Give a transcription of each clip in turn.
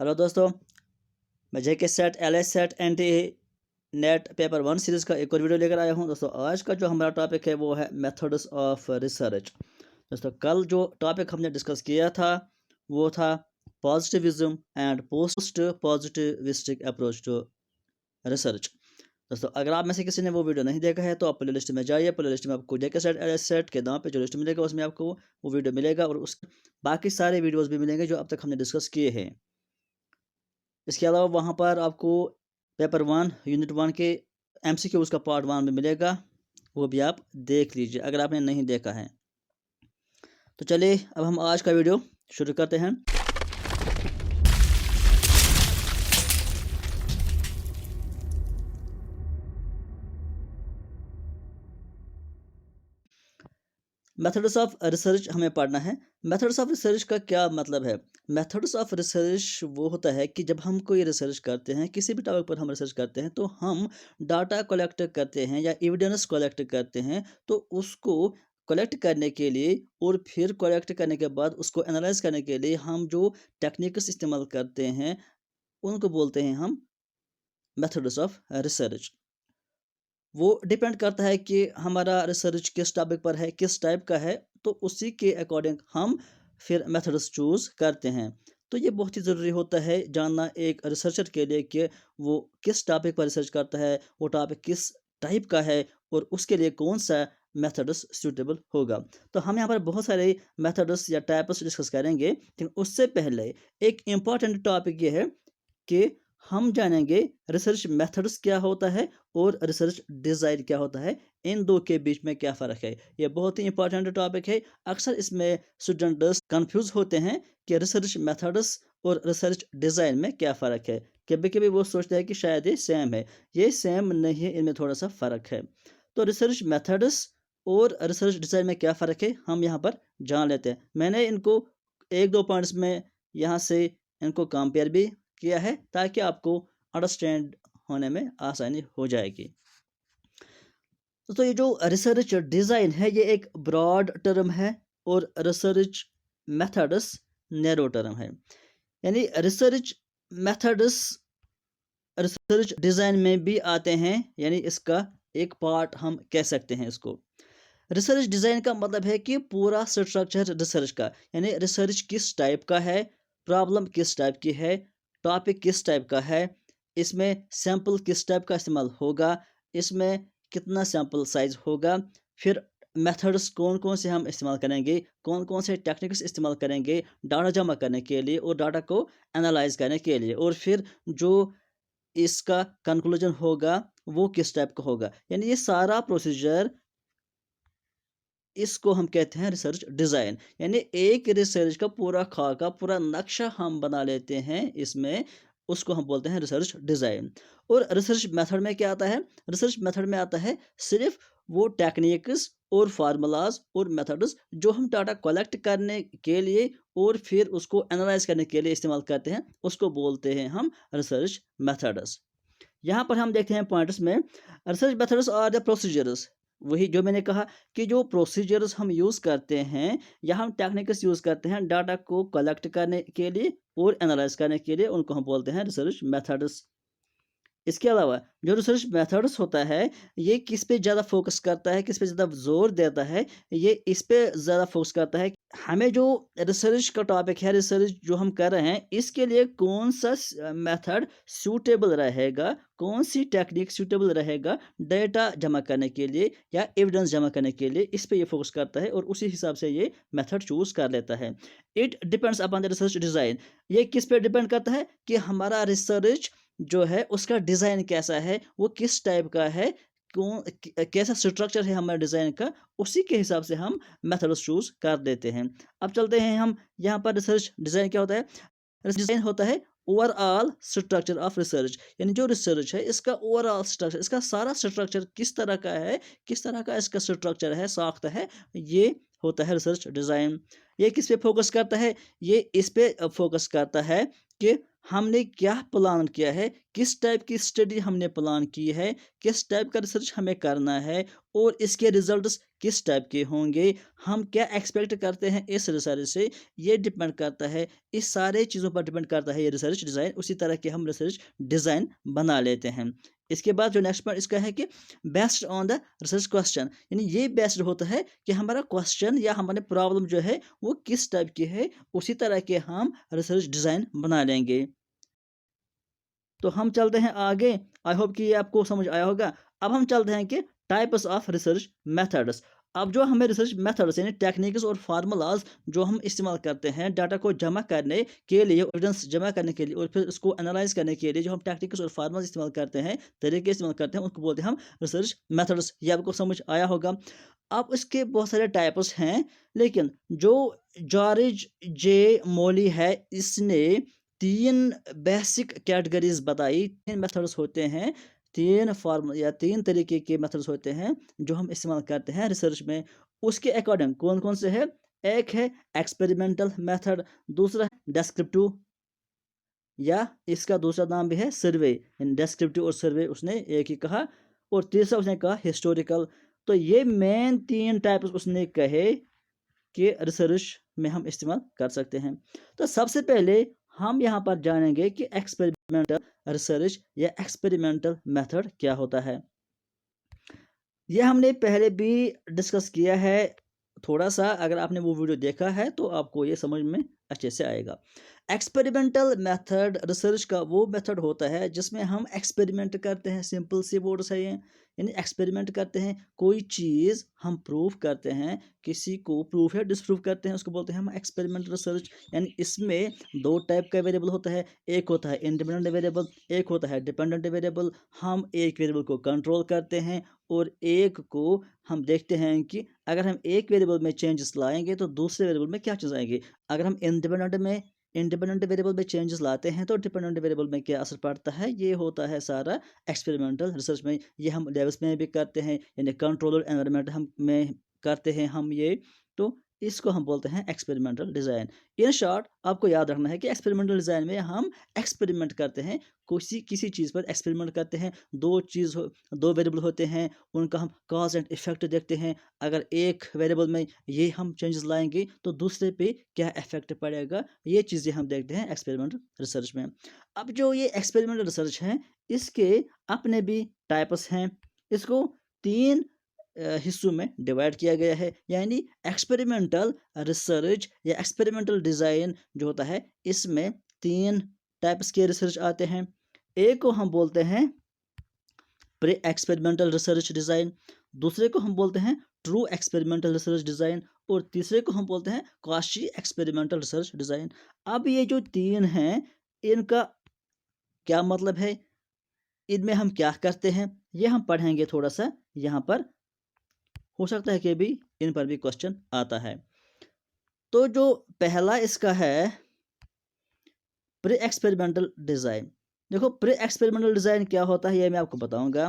Hello दोस्तों, मैं JK SET L S SET N T NET paper 1 series का एक और वीडियो लेकर आया हूं। दोस्तों आज का जो हमारा टॉपिक है वो है मेथड्स ऑफ रिसर्च। दोस्तों कल जो टॉपिक हमने डिस्कस किया था वो था positivism and post positivistic approach to research. दोस्तों अगर आप में से किसी ने वो वीडियो नहीं देखा है तो आप प्ले लिस्ट में जाइए। प्ले लिस्ट में आपको जेके सेट एल एस सेट के नाम पे जो लिस्ट मिलेगा उसमें आपको वो वीडियो मिलेगा और उस बाकी सारे वीडियोज़ भी मिलेंगे जो अब तक हमने डिस्कस किए हैं। इसके अलावा वहाँ पर आपको पेपर 1 यूनिट 1 के एमसीक्यूज़ का पार्ट 1 में मिलेगा, वो भी आप देख लीजिए अगर आपने नहीं देखा है। तो चलिए अब हम आज का वीडियो शुरू करते हैं। मेथड्स ऑफ रिसर्च हमें पढ़ना है। मेथड्स ऑफ रिसर्च का क्या मतलब है? मेथड्स ऑफ रिसर्च वो होता है कि जब हम कोई रिसर्च करते हैं, किसी भी टॉपिक पर हम रिसर्च करते हैं तो हम डाटा कलेक्ट करते हैं या एविडेंस कलेक्ट करते हैं। तो उसको कलेक्ट करने के लिए और फिर कलेक्ट करने के बाद उसको एनालाइज करने के लिए हम जो टेक्निक्स इस्तेमाल करते हैं उनको बोलते हैं हम मेथड्स ऑफ रिसर्च। वो डिपेंड करता है कि हमारा रिसर्च किस टॉपिक पर है, किस टाइप का है, तो उसी के अकॉर्डिंग हम फिर मेथड्स चूज़ करते हैं। तो ये बहुत ही ज़रूरी होता है जानना एक रिसर्चर के लिए कि वो किस टॉपिक पर रिसर्च करता है, वो टॉपिक किस टाइप का है और उसके लिए कौन सा मेथड्स सूटेबल होगा। तो हम यहाँ पर बहुत सारे मेथड्स या टाइप्स डिस्कस करेंगे, लेकिन उससे पहले एक इम्पॉर्टेंट टॉपिक ये है कि हम जानेंगे रिसर्च मेथड्स क्या होता है और रिसर्च डिज़ाइन क्या होता है, इन दो के बीच में क्या फ़र्क है। ये बहुत ही इंपॉर्टेंट टॉपिक है। अक्सर इसमें स्टूडेंट्स कंफ्यूज होते हैं कि रिसर्च मेथड्स और रिसर्च डिज़ाइन में क्या फ़र्क है। कभी कभी वो सोचते हैं कि शायद ये सेम है, ये सेम नहीं है, इनमें थोड़ा सा फ़र्क है। तो रिसर्च मेथड्स और रिसर्च डिज़ाइन में क्या फ़र्क है हम यहाँ पर जान लेते हैं। मैंने इनको एक दो पॉइंट्स में यहाँ से इनको कंपेयर भी किया है ताकि आपको अंडरस्टैंड होने में आसानी हो जाएगी। तो ये जो रिसर्च डिज़ाइन है ये एक ब्रॉड टर्म है और रिसर्च मेथड्स नैरो टर्म है। यानी रिसर्च मेथड्स रिसर्च डिज़ाइन में भी आते हैं, यानी इसका एक पार्ट हम कह सकते हैं इसको। रिसर्च डिज़ाइन का मतलब है कि पूरा स्ट्रक्चर रिसर्च का, यानी रिसर्च किस टाइप का है, प्रॉब्लम किस टाइप की है, टॉपिक किस टाइप का है, इसमें सैंपल किस टाइप का इस्तेमाल होगा, इसमें कितना सैंपल साइज होगा, फिर मेथड्स कौन कौन से हम इस्तेमाल करेंगे, कौन कौन से टेक्निक्स इस्तेमाल करेंगे डाटा जमा करने के लिए और डाटा को एनालाइज करने के लिए, और फिर जो इसका कंक्लूजन होगा वो किस टाइप का होगा। यानी ये सारा प्रोसीजर, इसको हम कहते हैं रिसर्च डिज़ाइन। यानी एक रिसर्च का पूरा खाका, पूरा नक्शा हम बना लेते हैं इसमें, उसको हम बोलते हैं रिसर्च डिज़ाइन। और रिसर्च मेथड में क्या आता है? रिसर्च मेथड में आता है सिर्फ वो टेक्निक्स और फार्मूलाज और मेथड्स जो हम डाटा कलेक्ट करने के लिए और फिर उसको एनालाइज करने के लिए इस्तेमाल करते हैं, उसको बोलते हैं हम रिसर्च मेथड्स। यहाँ पर हम देखते हैं पॉइंट्स में, research methods are the procedures. वही जो मैंने कहा कि जो प्रोसीजर्स हम यूज़ करते हैं या हम टेक्निक्स यूज़ करते हैं डाटा को कलेक्ट करने के लिए और एनालाइज करने के लिए, उनको हम बोलते हैं रिसर्च मेथड्स। इसके अलावा जो रिसर्च मेथड्स होता है ये किस पे ज़्यादा फोकस करता है, किस पे ज़्यादा जोर देता है, ये इस पे ज़्यादा फोकस करता है हमें जो रिसर्च का टॉपिक है, रिसर्च जो हम कर रहे हैं, इसके लिए कौन सा मेथड सूटेबल रहेगा, कौन सी टेक्निक सूटेबल रहेगा डेटा जमा करने के लिए या एविडेंस जमा करने के लिए, इस पे ये फोकस करता है और उसी हिसाब से ये मेथड चूज़ कर लेता है। It depends upon the research design. ये किस पे डिपेंड करता है कि हमारा रिसर्च जो है उसका डिज़ाइन कैसा है, वो किस टाइप का है, कैसा स्ट्रक्चर है हमारे डिज़ाइन का, उसी के हिसाब से हम मेथड्स चूज़ कर देते हैं। अब चलते हैं हम यहाँ पर रिसर्च डिज़ाइन क्या होता है? रिसर्च डिज़ाइन होता है ओवरऑल स्ट्रक्चर ऑफ रिसर्च। यानी जो रिसर्च है इसका ओवरऑल स्ट्रक्चर, इसका सारा स्ट्रक्चर किस तरह का है, किस तरह का इसका स्ट्रक्चर है, साख्त है, ये होता है रिसर्च डिज़ाइन। ये किस पे फोकस करता है? ये इस पे फोकस करता है कि हमने क्या प्लान किया है, किस टाइप की स्टडी हमने प्लान की है, किस टाइप का रिसर्च हमें करना है और इसके रिजल्ट्स किस टाइप के होंगे, हम क्या एक्सपेक्ट करते हैं इस रिसर्च से, ये डिपेंड करता है, इस सारे चीज़ों पर डिपेंड करता है ये रिसर्च डिज़ाइन। उसी तरह के हम रिसर्च डिज़ाइन बना लेते हैं। इसके बाद जो नेक्स्ट पॉइंट इसका है कि based on the research question, यानी ये बेस्ड होता है कि हमारा क्वेश्चन या हमारे प्रॉब्लम जो है वो किस टाइप की है, उसी तरह के हम रिसर्च डिज़ाइन बना लेंगे। तो हम चलते हैं आगे। आई होप कि ये आपको समझ आया होगा। अब हम चलते हैं कि टाइप्स ऑफ रिसर्च मेथड्स। अब जो हमें रिसर्च मेथड्स यानी टेक्निक्स और फार्मूलाज जो हम इस्तेमाल करते हैं डाटा को जमा करने के लिए, एविडेंस जमा करने के लिए और फिर उसको एनालाइज करने के लिए, जो हम टेक्निक्स और फार्मूलाज इस्तेमाल करते हैं, तरीके इस्तेमाल करते हैं, उनको बोलते हैं हम रिसर्च मेथड्स। ये आपको समझ आया होगा। अब इसके बहुत सारे टाइप्स हैं, लेकिन जो जॉर्ज जे मोली है, इसने 3 बेसिक कैटेगरीज़ बताई, 3 मेथड्स होते हैं, 3 फॉर्म या 3 तरीके के मेथड्स होते हैं, जो हम इस्तेमाल करते हैं रिसर्च में। उसके अकॉर्डिंग कौन-कौन से हैं? एक है एक्सपेरिमेंटल मेथड, दूसरा है डिस्क्रिप्टिव, या इसका दूसरा नाम भी है सर्वे, यानी डिस्क्रिप्टिव और सर्वे उसने एक ही कहा, और तीसरा उसने कहा हिस्टोरिकल। तो ये मेन 3 टाइप्स उसने कहे के रिसर्च में हम इस्तेमाल कर सकते हैं। तो सबसे पहले हम यहाँ पर जानेंगे कि एक्सपेरिमेंटल रिसर्च या एक्सपेरिमेंटल मेथड क्या होता है। ये हमने पहले भी डिस्कस किया है थोड़ा सा। अगर आपने वो वीडियो देखा है तो आपको ये समझ में अच्छे से आएगा। एक्सपेरिमेंटल मेथड रिसर्च का वो मेथड होता है जिसमें हम एक्सपेरिमेंट करते हैं। सिंपल सी वर्ड्स है ये, यानी एक्सपेरिमेंट करते हैं, कोई चीज़ हम प्रूव करते हैं, किसी को प्रूफ या डिसप्रूव करते हैं, उसको बोलते हैं हम एक्सपेरिमेंटल रिसर्च। यानी इसमें 2 टाइप का वेरिएबल होता है, एक होता है इंडिपेंडेंट वेरिएबल, एक होता है डिपेंडेंट वेरिएबल। हम एक वेरिएबल को कंट्रोल करते हैं और एक को हम देखते हैं कि अगर हम एक वेरिएबल में चेंजेस लाएंगे तो दूसरे वेरिएबल में क्या चीज़ आएंगे। अगर हम इंडिपेंडेंट वेरिएबल में चेंजेस लाते हैं तो डिपेंडेंट वेरिएबल में क्या असर पड़ता है, ये होता है सारा एक्सपेरिमेंटल रिसर्च में। ये हम लैब्स में भी करते हैं, यानी कंट्रोलर एनवायरनमेंट हम में करते हैं हम ये। तो इसको हम बोलते हैं एक्सपेरिमेंटल डिज़ाइन। इन शॉर्ट आपको याद रखना है कि एक्सपेरिमेंटल डिज़ाइन में हम एक्सपेरिमेंट करते हैं, किसी चीज़ पर एक्सपेरिमेंट करते हैं। दो वेरिएबल होते हैं, उनका हम कॉज एंड इफेक्ट देखते हैं। अगर एक वेरिएबल में ये हम चेंजेस लाएंगे तो दूसरे पे क्या इफेक्ट पड़ेगा, ये चीज़ें हम देखते हैं एक्सपेरिमेंटल रिसर्च में। अब जो ये एक्सपेरिमेंटल रिसर्च है, इसके अपने भी टाइप्स हैं। इसको 3 हिस्सों में डिवाइड किया गया है, यानी एक्सपेरिमेंटल रिसर्च या एक्सपेरिमेंटल डिज़ाइन जो होता है, इसमें 3 टाइप्स के रिसर्च आते हैं। एक को हम बोलते हैं प्री एक्सपेरिमेंटल रिसर्च डिज़ाइन, दूसरे को हम बोलते हैं ट्रू एक्सपेरिमेंटल रिसर्च डिज़ाइन, और तीसरे को हम बोलते हैं क्वाशी एक्सपेरिमेंटल रिसर्च डिज़ाइन। अब ये जो 3 हैं, इनका क्या मतलब है, इनमें हम क्या करते हैं, ये हम पढ़ेंगे थोड़ा सा यहाँ पर। हो सकता है कि भी इन पर भी क्वेश्चन आता है। तो जो पहला इसका है प्री एक्सपेरिमेंटल डिज़ाइन। देखो प्री एक्सपेरिमेंटल डिज़ाइन क्या होता है, ये मैं आपको बताऊंगा।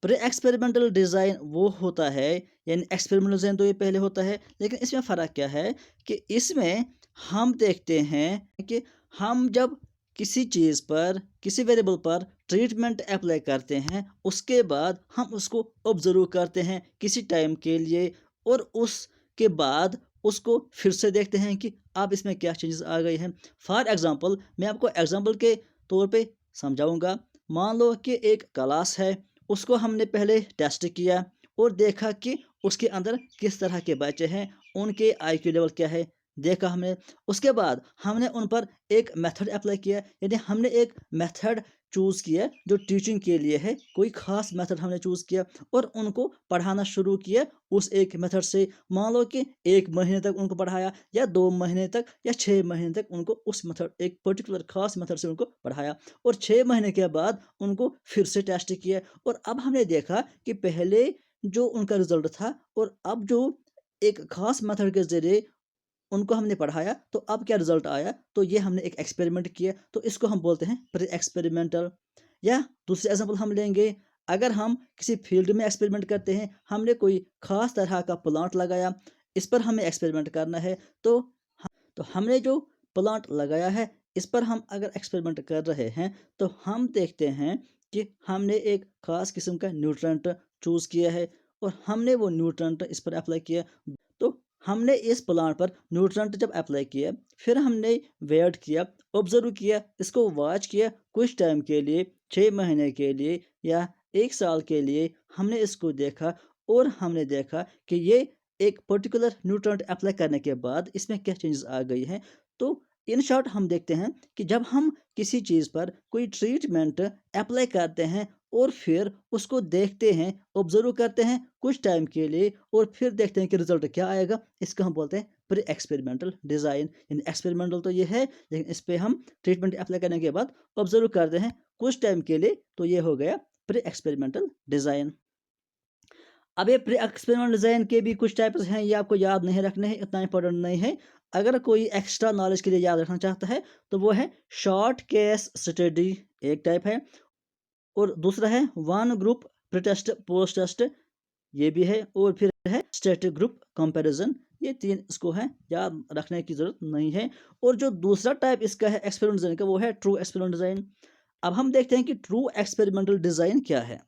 प्री एक्सपेरिमेंटल डिज़ाइन वो होता है, यानी एक्सपेरिमेंटल डिज़ाइन तो ये पहले होता है, लेकिन इसमें फ़र्क क्या है कि इसमें हम देखते हैं कि हम जब किसी चीज़ पर, किसी वेरिएबल पर ट्रीटमेंट अप्लाई करते हैं, उसके बाद हम उसको ऑब्जर्व करते हैं किसी टाइम के लिए, और उसके बाद उसको फिर से देखते हैं कि अब इसमें क्या चेंजेस आ गई हैं। फॉर एग्ज़ाम्पल मैं आपको एग्ज़ाम्पल के तौर पे समझाऊंगा। मान लो कि एक क्लास है, उसको हमने पहले टेस्ट किया और देखा कि उसके अंदर किस तरह के बच्चे हैं, उनके आईक्यू लेवल क्या है, देखा हमने। उसके बाद हमने उन पर एक मेथड अप्लाई किया, यानी हमने एक मेथड चूज़ किया जो टीचिंग के लिए है, कोई ख़ास मेथड हमने चूज़ किया और उनको पढ़ाना शुरू किया उस एक मेथड से। मान लो कि 1 महीने तक उनको पढ़ाया, या 2 महीने तक, या 6 महीने तक उनको उस मेथड, एक पर्टिकुलर ख़ास मेथड से उनको पढ़ाया, और 6 महीने के बाद उनको फिर से टेस्ट किया। और अब हमने देखा कि पहले जो उनका रिज़ल्ट था और अब जो एक ख़ास मेथड के ज़रिए उनको हमने पढ़ाया, तो अब क्या रिजल्ट आया, तो ये हमने एक एक्सपेरिमेंट किया, तो इसको हम बोलते हैं प्री एक्सपेरिमेंटल। या दूसरे एग्जांपल हम लेंगे, अगर हम किसी फील्ड में एक्सपेरिमेंट करते हैं, हमने कोई खास तरह का प्लांट लगाया, इस पर हमें एक्सपेरिमेंट करना है, तो हमने जो प्लांट लगाया है, इस पर हम अगर एक्सपेरिमेंट कर रहे हैं, तो हम देखते हैं कि हमने एक खास किस्म का न्यूट्रेंट चूज़ किया है, और हमने वो न्यूट्रंट इस पर अप्लाई किया। तो हमने इस प्लांट पर न्यूट्रंट जब अप्लाई किया, फिर हमने वेट किया, ऑब्जर्व किया, इसको वॉच किया कुछ टाइम के लिए, 6 महीने के लिए या 1 साल के लिए हमने इसको देखा और हमने देखा कि ये एक पर्टिकुलर न्यूट्रंट अप्लाई करने के बाद इसमें क्या चेंजेस आ गई हैं। तो इन शॉर्ट हम देखते हैं कि जब हम किसी चीज़ पर कोई ट्रीटमेंट अप्लाई करते हैं और फिर उसको देखते हैं, ऑब्जर्व करते हैं कुछ टाइम के लिए और फिर देखते हैं कि रिजल्ट क्या आएगा, इसको हम बोलते हैं प्री एक्सपेरिमेंटल डिज़ाइन। यानी एक्सपेरिमेंटल तो ये है, लेकिन इस पे हम ट्रीटमेंट अप्लाई करने के बाद ऑब्जर्व करते हैं कुछ टाइम के लिए, तो ये हो गया प्री एक्सपेरिमेंटल डिज़ाइन। अब ये प्री एक्सपेरिमेंटल डिज़ाइन के भी कुछ टाइप्स हैं, ये आपको याद नहीं रखने हैं, इतना इंपॉर्टेंट नहीं है। अगर कोई एक्स्ट्रा नॉलेज के लिए याद रखना चाहता है तो वो है शॉर्ट केस स्टडी, एक टाइप है, और दूसरा है one group pre test post test, ये भी है, और फिर है स्टैटिक ग्रुप कंपैरिजन। ये 3 इसको है, याद रखने की ज़रूरत नहीं है। और जो दूसरा टाइप इसका है एक्सपेरिमेंटल डिज़ाइन का, वो है ट्रू एक्सपेरिमेंटल डिज़ाइन। अब हम देखते हैं कि ट्रू एक्सपेरिमेंटल डिज़ाइन क्या है।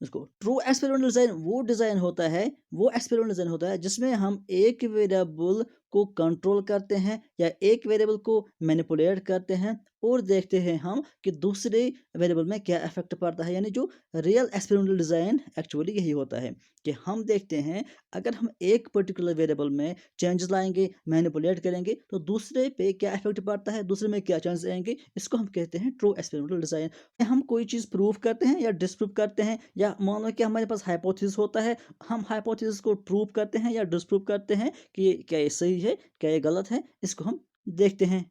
इसको ट्रू एक्सपेरिमेंटल डिज़ाइन वो डिज़ाइन होता है, वो एक्सपेरिमेंटल डिज़ाइन होता है जिसमें हम एक वेरिएबल को कंट्रोल करते हैं या एक वेरिएबल को मैनिपुलेट करते हैं और देखते हैं हम कि दूसरे वेरिएबल में क्या इफेक्ट पड़ता है। यानी जो रियल एक्सपेरिमेंटल डिज़ाइन एक्चुअली यही होता है कि हम देखते हैं अगर हम एक पर्टिकुलर वेरिएबल में चेंजेस लाएंगे, मैनिपुलेट करेंगे, तो दूसरे पे क्या इफेक्ट पड़ता है, दूसरे में क्या चेंजेस आएंगे, इसको हम कहते हैं ट्रू एक्सपेरिमेंटल डिज़ाइन। हम कोई चीज़ प्रूव करते हैं या डिसप्रूव करते हैं, या मान लो कि हमारे पास हाइपोथेसिस होता है, हम हाइपोथेसिस को प्रूव करते हैं या डिसप्रूव करते हैं कि क्या ये सही है, क्या ये गलत है, इसको हम देखते हैं।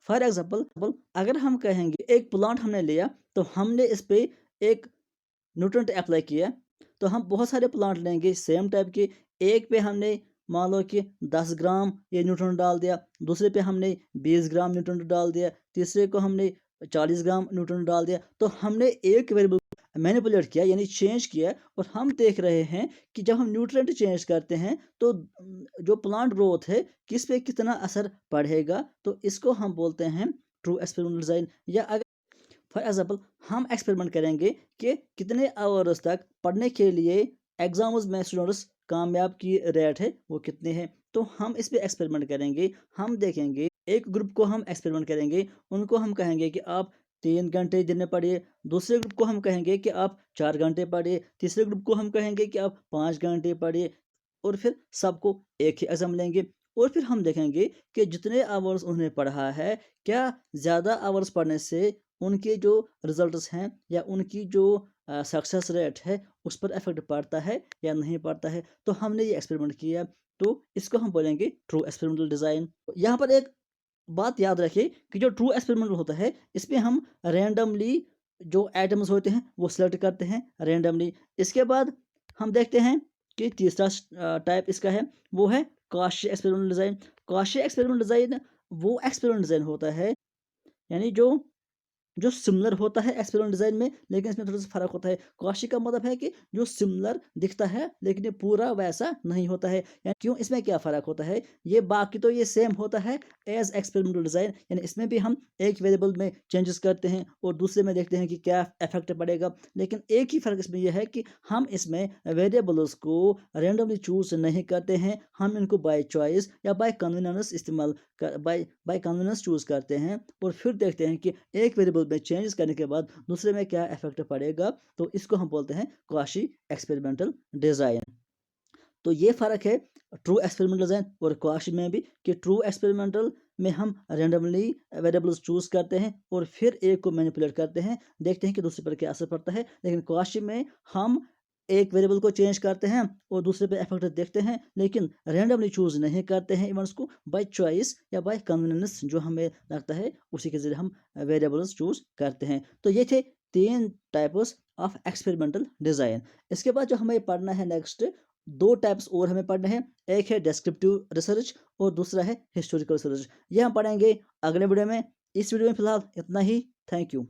फॉर एग्जाम्पल अगर हम कहेंगे एक प्लांट हमने लिया, तो हमने इस पे एक न्यूट्रेंट अप्लाई किया, तो हम बहुत सारे प्लांट लेंगे सेम टाइप के, एक पे हमने मान लो कि 10 ग्राम ये न्यूट्रेंट डाल दिया, दूसरे पे हमने 20 ग्राम न्यूट्रेंट डाल दिया, तीसरे को हमने 40 ग्राम न्यूट्रेंट डाल दिया। तो हमने एक वेरिएबल मैनिपुलेट किया यानी चेंज किया, और हम देख रहे हैं कि जब हम न्यूट्रेंट चेंज करते हैं तो जो प्लांट ग्रोथ है किस पे कितना असर पड़ेगा, तो इसको हम बोलते हैं ट्रू एक्सपेरिमेंटल डिज़ाइन। या अगर फॉर एग्जाम्पल हम एक्सपेरिमेंट करेंगे कि कितने आवर्स तक पढ़ने के लिए एग्जाम्स में स्टूडेंट्स कामयाब की रेट है वो कितने हैं, तो हम इस पे एक्सपेरिमेंट करेंगे। हम देखेंगे एक ग्रुप को हम एक्सपेरिमेंट करेंगे, उनको हम कहेंगे कि आप 3 घंटे दिन में पढ़िए, दूसरे ग्रुप को हम कहेंगे कि आप 4 घंटे पढ़िए, तीसरे ग्रुप को हम कहेंगे कि आप 5 घंटे पढ़िए, और फिर सबको एक ही एग्जाम लेंगे। और फिर हम देखेंगे कि जितने आवर्स उन्होंने पढ़ा है, क्या ज़्यादा आवर्स पढ़ने से उनके जो रिजल्ट्स हैं या उनकी जो सक्सेस रेट है उस पर इफेक्ट पड़ता है या नहीं पड़ता है। तो हमने ये एक्सपेरिमेंट किया, तो इसको हम बोलेंगे ट्रू एक्सपेरिमेंटल डिज़ाइन। यहाँ पर एक बात याद रखिए कि जो ट्रू एक्सपेरिमेंटल होता है, इसमें हम रैंडमली जो आइटम्स होते हैं वो सिलेक्ट करते हैं रैंडमली। इसके बाद हम देखते हैं कि तीसरा टाइप इसका है, वो है Cauchy experimental design. Cauchy experimental design वो एक्सपेरिमेंटल डिज़ाइन होता है, यानी जो सिमिलर होता है एक्सपेरिमेंट डिज़ाइन में, लेकिन इसमें थोड़ा सा फ़र्क होता है। कॉशी का मतलब है कि जो सिमिलर दिखता है लेकिन ये पूरा वैसा नहीं होता है। यानी क्यों, इसमें क्या फ़र्क होता है, ये बाकी तो ये सेम होता है एज एक्सपेरिमेंटल डिज़ाइन, यानी इसमें भी हम एक वेरिएबल में चेंजेस करते हैं और दूसरे में देखते हैं कि क्या इफेक्ट पड़ेगा। लेकिन एक ही फ़र्क इसमें यह है कि हम इसमें वेरिएबल्स को रेंडमली चूज़ नहीं करते हैं, हम इनको बाय चॉइस या बाय कन्वीनियंस इस्तेमाल कर बाय कन्वीनियंस चूज़ करते हैं, और फिर देखते हैं कि एक वेरिएबल में चेंजेस करने के बाद दूसरे में क्या इफेक्ट पड़ेगा। तो इसको हम बोलते हैं क्वाशी एक्सपेरिमेंटल डिज़ाइन। तो ये फ़र्क है ट्रू एक्सपेरिमेंटल डिज़ाइन और क्वाशी में भी, कि ट्रू एक्सपेरिमेंटल में हम रैंडमली वेरिएबल्स चूज़ करते हैं और फिर एक को मैनिपुलेट करते हैं, देखते हैं कि दूसरे पर क्या असर पड़ता है। लेकिन क्वाशी में हम एक वेरिएबल को चेंज करते हैं और दूसरे पे इफेक्ट देखते हैं, लेकिन रैंडमली चूज़ नहीं करते हैं इवेंट्स को, बाय चॉइस या बाय कन्वीनियंस जो हमें लगता है उसी के ज़रिए हम वेरिएबल्स चूज़ करते हैं। तो ये थे 3 टाइप्स ऑफ एक्सपेरिमेंटल डिज़ाइन। इसके बाद जो हमें पढ़ना है नेक्स्ट, 2 टाइप्स और हमें पढ़ने हैं। एक है डिस्क्रिप्टिव रिसर्च और दूसरा है हिस्टोरिकल रिसर्च। ये हम पढ़ेंगे अगले वीडियो में। इस वीडियो में फ़िलहाल इतना ही। Thank you.